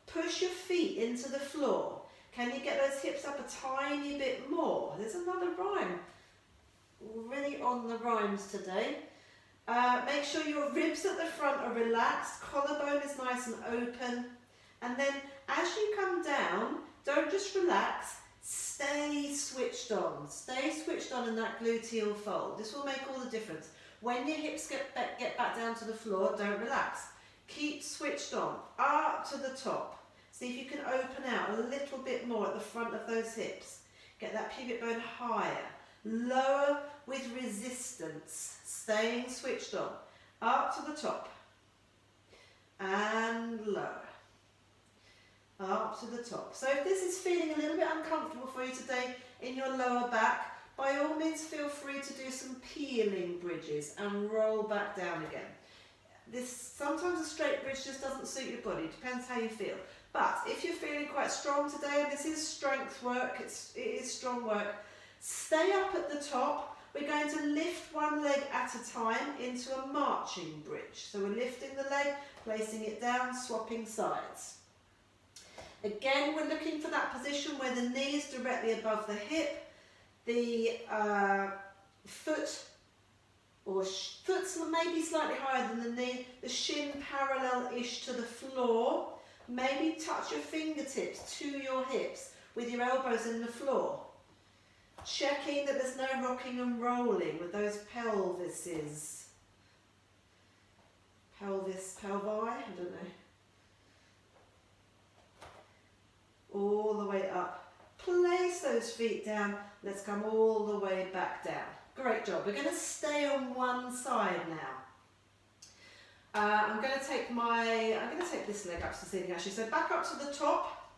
Push your feet into the floor. Can you get those hips up a tiny bit more? There's another rhyme. We're really on the rhymes today. Make sure your ribs at the front are relaxed, collarbone is nice and open, and then as you come down, don't just relax, stay switched on. Stay switched on in that gluteal fold. This will make all the difference. When your hips get back down to the floor, don't relax. Keep switched on, up to the top. See if you can open out a little bit more at the front of those hips. Get that pubic bone higher. Lower with resistance, staying switched on, up to the top, and lower, up to the top. So if this is feeling a little bit uncomfortable for you today in your lower back, by all means feel free to do some peeling bridges and roll back down again. Sometimes a straight bridge just doesn't suit your body, depends how you feel. But if you're feeling quite strong today, this is strength work, it is strong work, stay up at the top. We're going to lift one leg at a time into a marching bridge. So we're lifting the leg, placing it down, swapping sides. Again, we're looking for that position where the knee is directly above the hip, the foot's maybe slightly higher than the knee, the shin parallel-ish to the floor. Maybe touch your fingertips to your hips with your elbows in the floor. Checking that there's no rocking and rolling with those pelvises. Pelvi, I don't know. All the way up. Place those feet down. Let's come all the way back down. Great job. We're going to stay on one side now. I'm going to take this leg up to the ceiling actually. So back up to the top,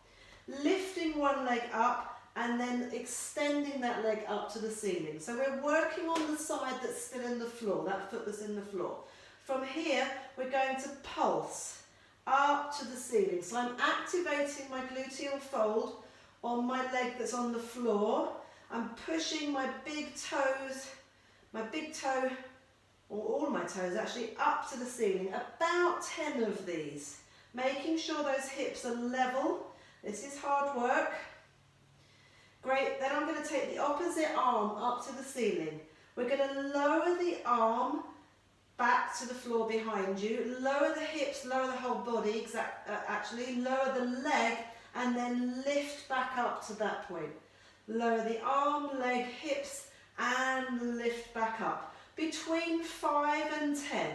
lifting one leg up, and then extending that leg up to the ceiling. So we're working on the side that's still in the floor, that foot that's in the floor. From here, we're going to pulse up to the ceiling. So I'm activating my gluteal fold on my leg that's on the floor. I'm pushing my big toes, or all my toes actually, up to the ceiling. About 10 of these. Making sure those hips are level. This is hard work. Great, then I'm going to take the opposite arm up to the ceiling. We're going to lower the arm back to the floor behind you, lower the hips, lower the whole body, actually, lower the leg, and then lift back up to that point. Lower the arm, leg, hips, and lift back up. Between 5 and 10,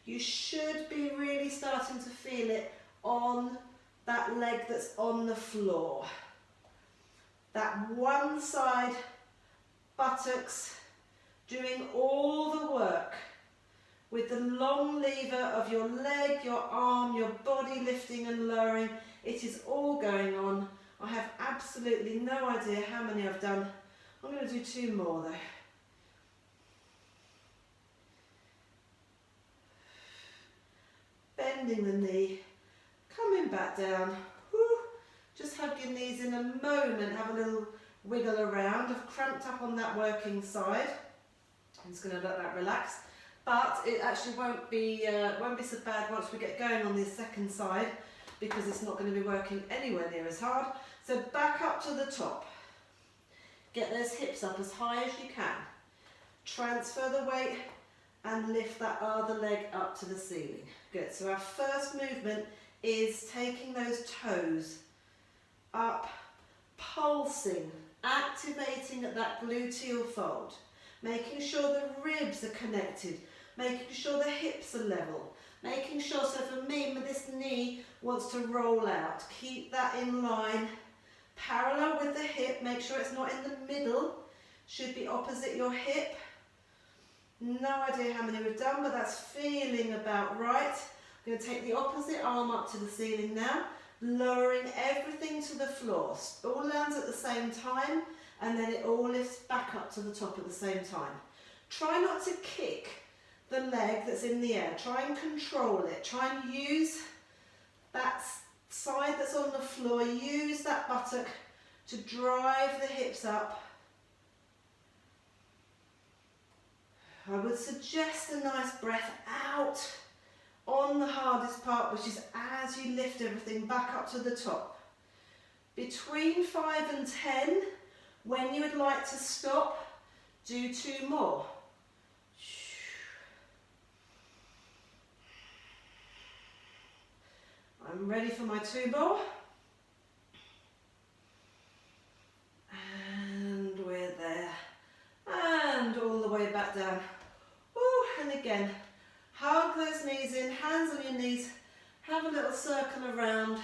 you should be really starting to feel it on that leg that's on the floor. That one side, buttocks, doing all the work with the long lever of your leg, your arm, your body lifting and lowering. It is all going on. I have absolutely no idea how many I've done. I'm going to do 2 more though. Bending the knee, coming back down. Just hug your knees in a moment, have a little wiggle around. I've cramped up on that working side. I'm just going to let that relax. But it actually won't be so bad once we get going on the second side, because it's not going to be working anywhere near as hard. So back up to the top. Get those hips up as high as you can. Transfer the weight and lift that other leg up to the ceiling. Good. So our first movement is taking those toes up, pulsing, activating at that gluteal fold, making sure the ribs are connected, making sure the hips are level. Making sure, so for me, this knee wants to roll out. Keep that in line, parallel with the hip. Make sure it's not in the middle. Should be opposite your hip. No idea how many we've done, but that's feeling about right. I'm going to take the opposite arm up to the ceiling now, lowering everything to the floor. All lands at the same time, and then it all lifts back up to the top at the same time. Try not to kick the leg that's in the air. Try and control it. Try and use that side that's on the floor. Use that buttock to drive the hips up. I would suggest a nice breath out on the hardest part, which is as you lift everything back up to the top. Between 5 and 10, when you would like to stop, do 2 more. I'm ready for my 2 more. And we're there. And all the way back down. Woo, and again, hug those knees in, hands on your knees, have a little circle around.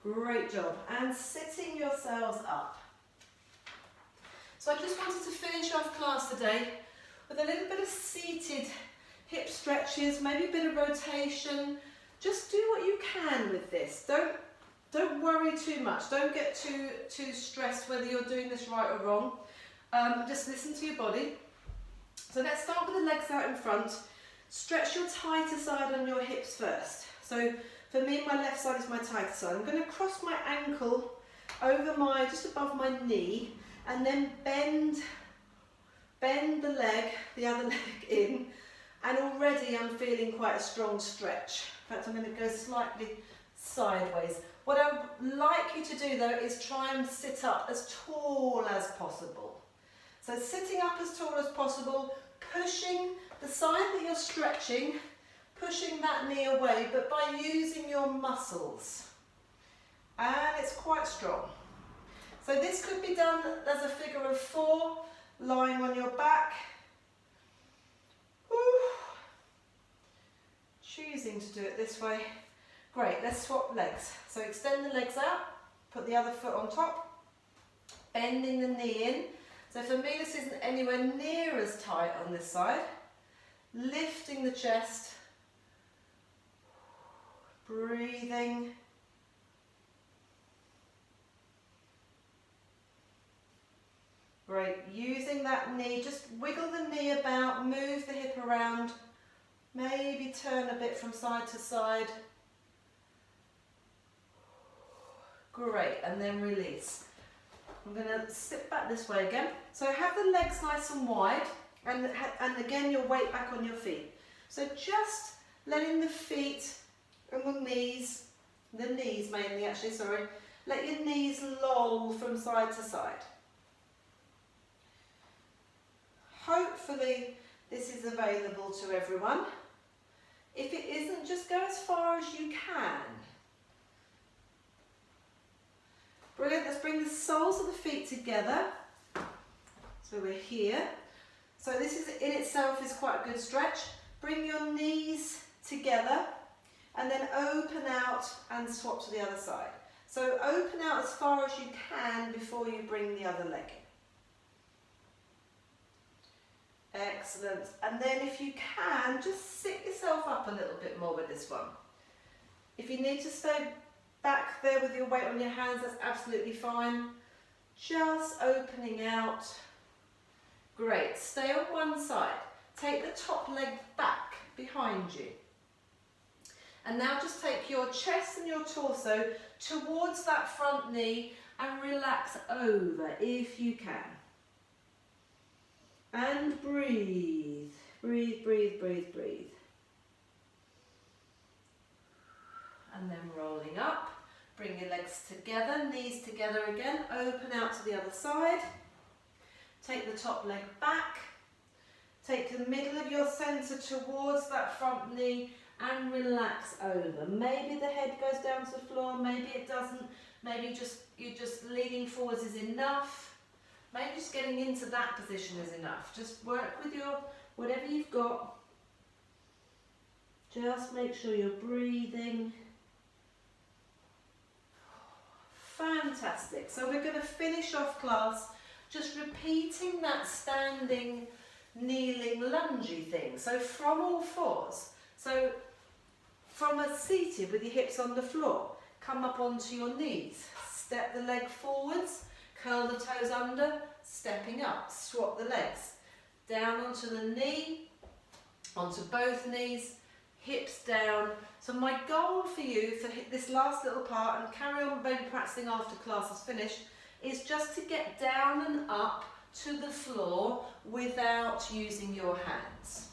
Great job. And sitting yourselves up. So I just wanted to finish off class today with a little bit of seated hip stretches, maybe a bit of rotation. Just do what you can with this. Don't worry too much. Don't get too stressed whether you're doing this right or wrong. Just listen to your body. So let's start with the legs out in front. Stretch your tighter side on your hips first. So for me, my left side is my tighter side. I'm going to cross my ankle over just above my knee, and then bend the leg, the other leg in, and already I'm feeling quite a strong stretch. In fact, I'm going to go slightly sideways. What I would like you to do though is try and sit up as tall as possible. So sitting up as tall as possible, pushing the side that you're stretching, pushing that knee away, but by using your muscles. And it's quite strong. So this could be done as a figure of 4, lying on your back. Woo. Choosing to do it this way. Great, let's swap legs. So extend the legs out, put the other foot on top, bending the knee in. So for me, this isn't anywhere near as tight on this side. Lifting the chest, breathing. Great, using that knee, just wiggle the knee about, move the hip around, maybe turn a bit from side to side. Great, and then release. I'm going to sit back this way again. So have the legs nice and wide, and again your weight back on your feet. So just letting the feet and the knees mainly actually, sorry, let your knees loll from side to side. Hopefully this is available to everyone. If it isn't, just go as far as you can. Brilliant, let's bring the soles of the feet together. So we're here. So this is in itself is quite a good stretch. Bring your knees together and then open out and swap to the other side. So open out as far as you can before you bring the other leg in. Excellent. And then if you can, just sit yourself up a little bit more with this one. If you need to stay back there with your weight on your hands, that's absolutely fine. Just opening out. Great. Stay on one side. Take the top leg back behind you. And now just take your chest and your torso towards that front knee and relax over if you can. And breathe, breathe, breathe, breathe, breathe. And then rolling up, bring your legs together, knees together again, open out to the other side. Take the top leg back, take the middle of your centre towards that front knee and relax over. Maybe the head goes down to the floor, maybe it doesn't, maybe you're just leaning forwards is enough. Maybe just getting into that position is enough. Just work with your, whatever you've got. Just make sure you're breathing. Fantastic. So we're going to finish off class just repeating that standing, kneeling, lungey thing. So from all fours. So from a seated with your hips on the floor, come up onto your knees. Step the leg forwards, curl the toes under, stepping up, swap the legs. Down onto the knee, onto both knees, hips down. So my goal for you for this last little part, and carry on maybe practicing after class is finished, is just to get down and up to the floor without using your hands.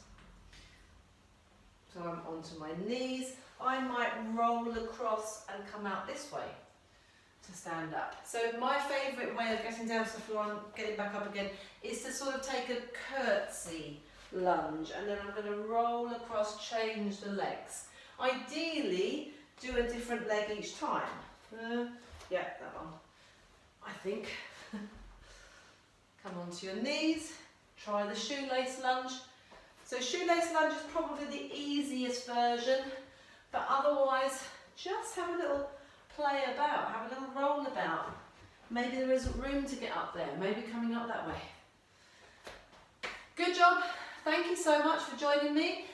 So I'm onto my knees. I might roll across and come out this way to stand up. So my favourite way of getting down to the floor and getting back up again is to sort of take a curtsy lunge, and then I'm going to roll across, change the legs. Ideally, do a different leg each time. Yeah, that one. I think. Come onto your knees, try the shoelace lunge. So shoelace lunge is probably the easiest version, but otherwise just have a little play about, have a little roll about. Maybe there isn't room to get up there, maybe coming up that way. Good job. Thank you so much for joining me.